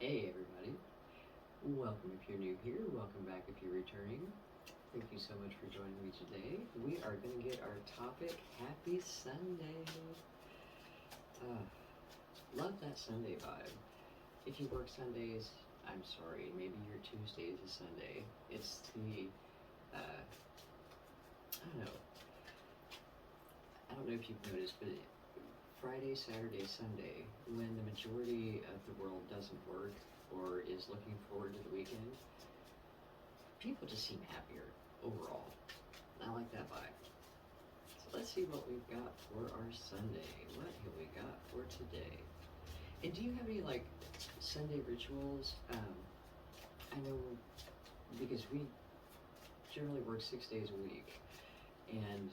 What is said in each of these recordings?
Hey everybody, welcome if you're new here, welcome back if you're returning. Thank you so much for joining me today. We are going to get our topic, Happy Sunday. Uh, love that Sunday vibe. If you work Sundays, I'm sorry, maybe your Tuesday is a Sunday. It's I don't know if you've noticed, but Friday, Saturday, Sunday, when the majority of the world doesn't work or is looking forward to the weekend, people just seem happier overall. I like that vibe. So let's see what we've got for our Sunday. What have we got for today? And do you have any like Sunday rituals? I know because we generally work 6 days a week, and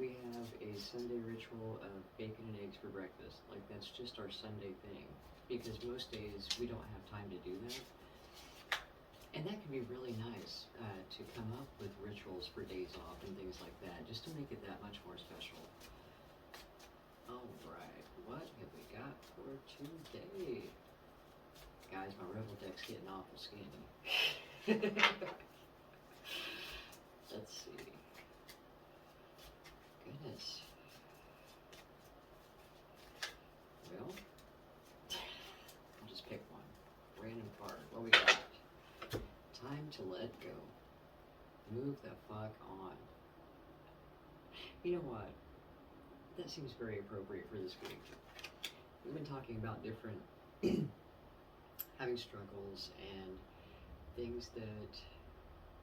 we have a Sunday ritual of bacon and eggs for breakfast. Like that's just our Sunday thing because most days we don't have time to do that. And that can be really nice to come up with rituals for days off and things like that, just to make it that much more special. All right, what have we got for today? Guys, my Rebel deck's getting awful skinny. Let's see. Goodness. Well, I'll just pick one. Random card. What we got? Time to let go. Move the fuck on. You know what? That seems very appropriate for this week. We've been talking about different having struggles and things that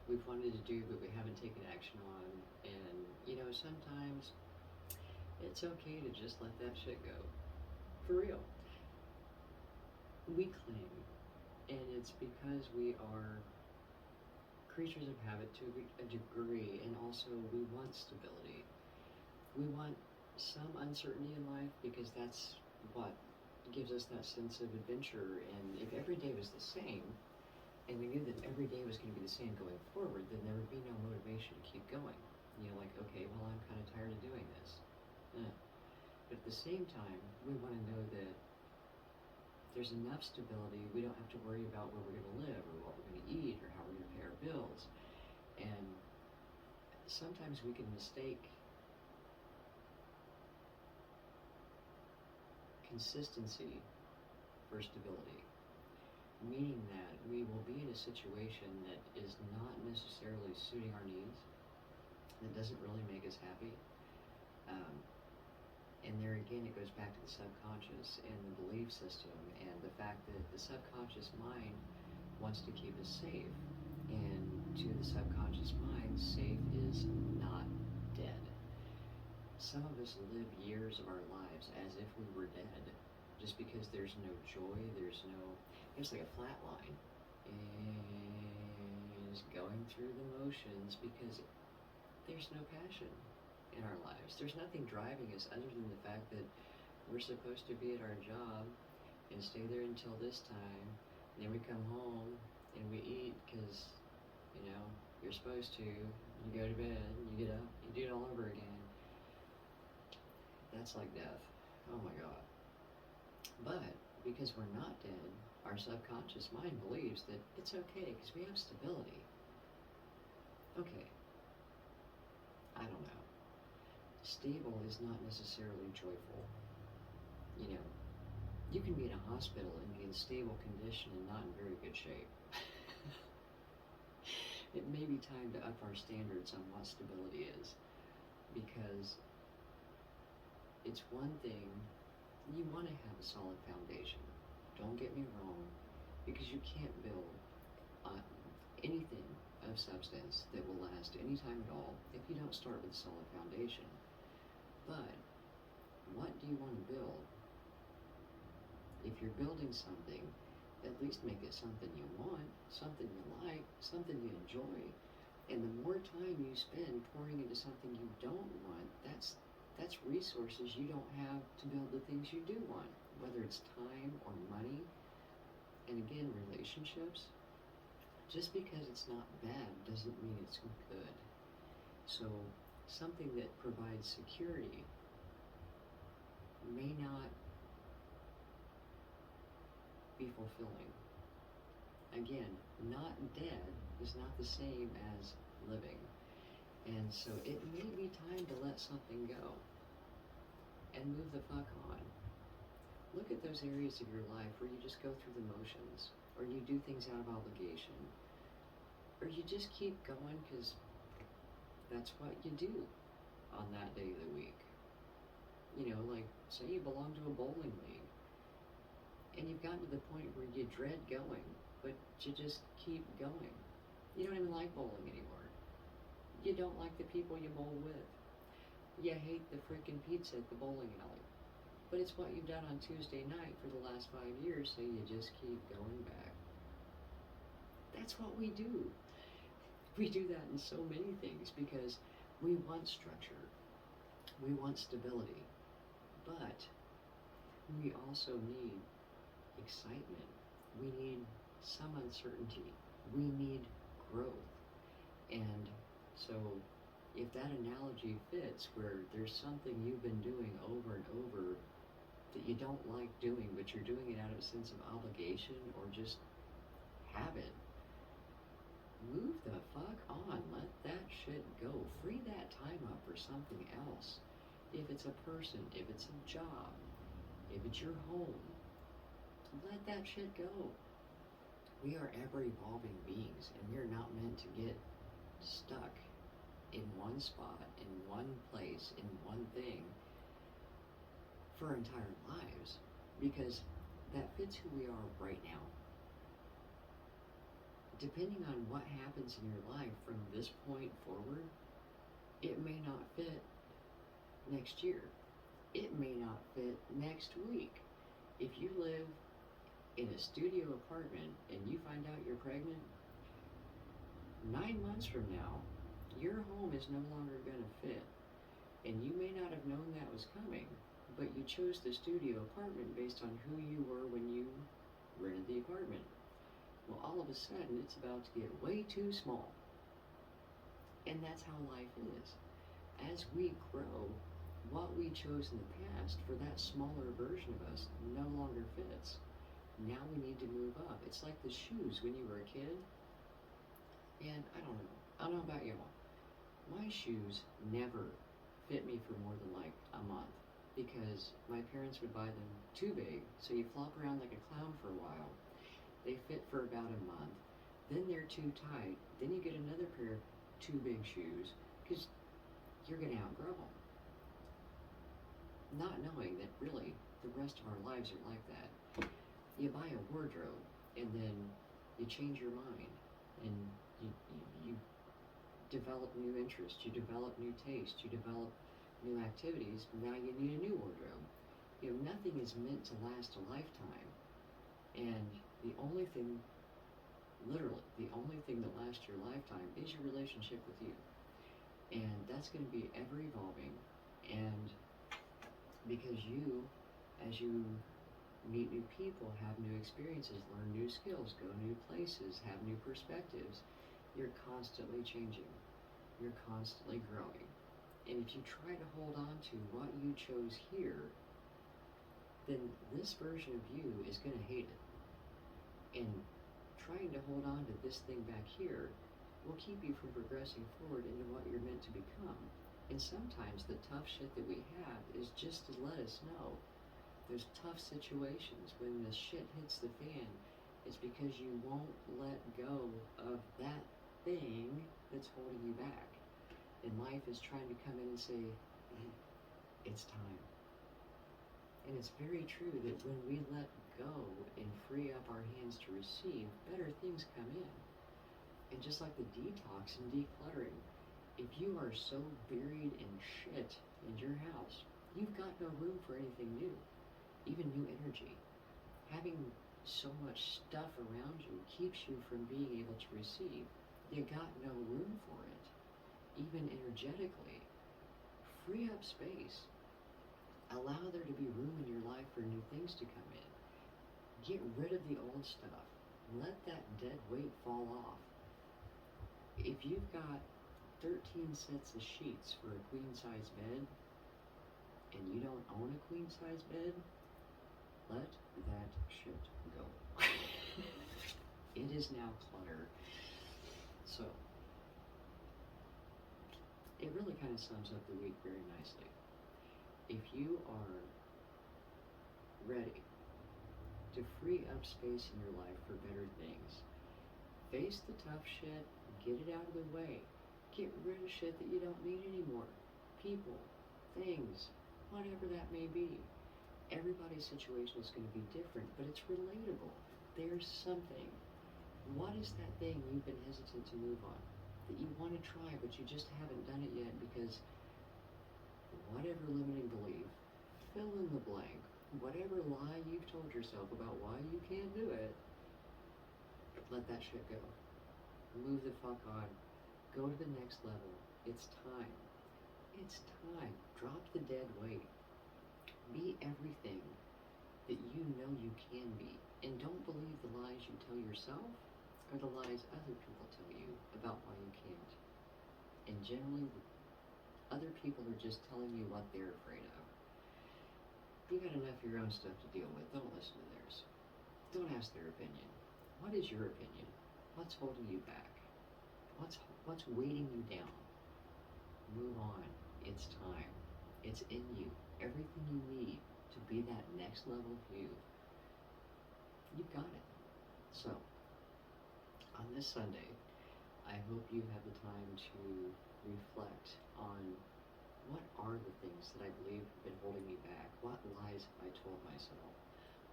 we've wanted to do but we haven't taken action on. And sometimes it's okay to just let that shit go. For real. We cling, and it's because we are creatures of habit to a degree, and also we want stability. We want some uncertainty in life because that's what gives us that sense of adventure. And if every day was the same, and we knew that every day was going to be the same going forward, then there would be no motivation to keep going. Like, okay, well, I'm kind of tired of doing this. But at the same time, we want to know that there's enough stability. We don't have to worry about where we're going to live or what we're going to eat or how we're going to pay our bills. And sometimes we can mistake consistency for stability, meaning that we will be in a situation that is not necessarily suiting our needs, that doesn't really make us happy. And there again, it goes back to the subconscious and the belief system and the fact that the subconscious mind wants to keep us safe. And to the subconscious mind, safe is not dead. Some of us live years of our lives as if we were dead, just because there's no joy, it's like a flat line. And just going through the motions because there's no passion in our lives. There's nothing driving us other than the fact that we're supposed to be at our job and stay there until this time. And then we come home and we eat because, you're supposed to. You go to bed, you get up, you do it all over again. That's like death. Oh my God. But because we're not dead, our subconscious mind believes that it's okay because we have stability. Okay. I don't know. Stable is not necessarily joyful. You can be in a hospital and be in stable condition and not in very good shape. It may be time to up our standards on what stability is, because it's one thing, you want to have a solid foundation. Don't get me wrong, because you can't build anything of substance that will last any time at all if you don't start with a solid foundation. But what do you want to build? If you're building something, at least make it something you want, something you like, something you enjoy. And the more time you spend pouring into something you don't want, that's resources you don't have to build the things you do want, whether it's time or money. And again, relationships. Just because it's not bad doesn't mean it's good. So something that provides security may not be fulfilling. Again, not dead is not the same as living. And so it may be time to let something go and move the fuck on. Look at those areas of your life where you just go through the motions, or you do things out of obligation, or you just keep going because that's what you do on that day of the week. You know, like, say you belong to a bowling league, and you've gotten to the point where you dread going, but you just keep going. You don't even like bowling anymore. You don't like the people you bowl with. You hate the freaking pizza at the bowling alley. But it's what you've done on Tuesday night for the last 5 years, so you just keep going back. That's what we do. We do that in so many things because we want structure. We want stability. But we also need excitement. We need some uncertainty. We need growth. And so if that analogy fits, where there's something you've been doing over and over that you don't like doing, but you're doing it out of a sense of obligation or just habit, move the fuck on. Let that shit go. Free that time up for something else. If it's a person, if it's a job, if it's your home, let that shit go. We are ever-evolving beings, and we're not meant to get stuck in one spot, in one place, in one thing for our entire lives, because that fits who we are right now. Depending on what happens in your life from this point forward, it may not fit next year. It may not fit next week. If you live in a studio apartment and you find out you're pregnant, 9 months from now, your home is no longer going to fit. And you may not have known that was coming, but you chose the studio apartment based on who you were when you rented the apartment. Well, all of a sudden, it's about to get way too small. And that's how life is. As we grow, what we chose in the past for that smaller version of us no longer fits. Now we need to move up. It's like the shoes when you were a kid. And I don't know about y'all. My shoes never fit me for more than like a month, because my parents would buy them too big, so you flop around like a clown for a while. They fit for about a month, then they're too tight, then you get another pair of too big shoes, because you're going to outgrow them. Not knowing that really the rest of our lives are like that. You buy a wardrobe, and then you change your mind, and you develop new interests, you develop new tastes, you develop new activities. Now you need a new wardrobe. You know, nothing is meant to last a lifetime. And the only thing, literally, the only thing that lasts your lifetime is your relationship with you. And that's going to be ever evolving. And because you, as you meet new people, have new experiences, learn new skills, go new places, have new perspectives, you're constantly changing. You're constantly growing. And if you try to hold on to what you chose here, then this version of you is going to hate it. And trying to hold on to this thing back here will keep you from progressing forward into what you're meant to become. And sometimes the tough shit that we have is just to let us know there's tough situations. When the shit hits the fan, it's because you won't let go of that thing that's holding you back. And life is trying to come in and say, it's time. And it's very true that when we let go and free up our hands to receive, better things come in. And just like the detox and decluttering, if you are so buried in shit in your house, you've got no room for anything new, even new energy. Having so much stuff around you keeps you from being able to receive. You got no room for it, even energetically. Free up space. Allow there to be room in your life for new things to come in. Get rid of the old stuff. Let that dead weight fall off. If you've got 13 sets of sheets for a queen-size bed, and you don't own a queen-size bed, let that shit go. is now clutter. So, it really kind of sums up the week very nicely. If you are ready to free up space in your life for better things, face the tough shit, get it out of the way, get rid of shit that you don't need anymore. People, things, whatever that may be. Everybody's situation is going to be different, but it's relatable. There's something. What is that thing you've been hesitant to move on? That you want to try, but you just haven't done it yet because whatever limiting belief, fill in the blank, whatever lie you've told yourself about why you can't do it, let that shit go. Move the fuck on. Go to the next level. It's time. It's time. Drop the dead weight. Be everything that you know you can be. And don't believe the lies you tell yourself or the lies other people tell you about why you can't. And generally, other people are just telling you what they're afraid of. You got enough of your own stuff to deal with. Don't listen to theirs. Don't ask their opinion. What is your opinion? What's holding you back? What's weighting you down? Move on. It's time. It's in you. Everything you need to be that next level of you. You've got it. So, on this Sunday, I hope you have the time to reflect on what are the things that I believe have been holding me back? What lies have I told myself?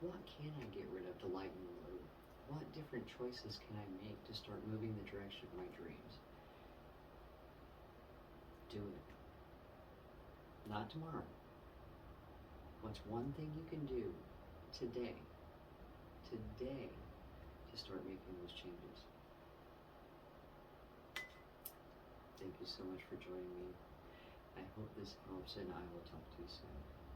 What can I get rid of to lighten the load? What different choices can I make to start moving the direction of my dreams? Do it. Not tomorrow. What's one thing you can do today to start making those changes? Thank you so much for joining me. I hope this helps, and I will talk to you soon.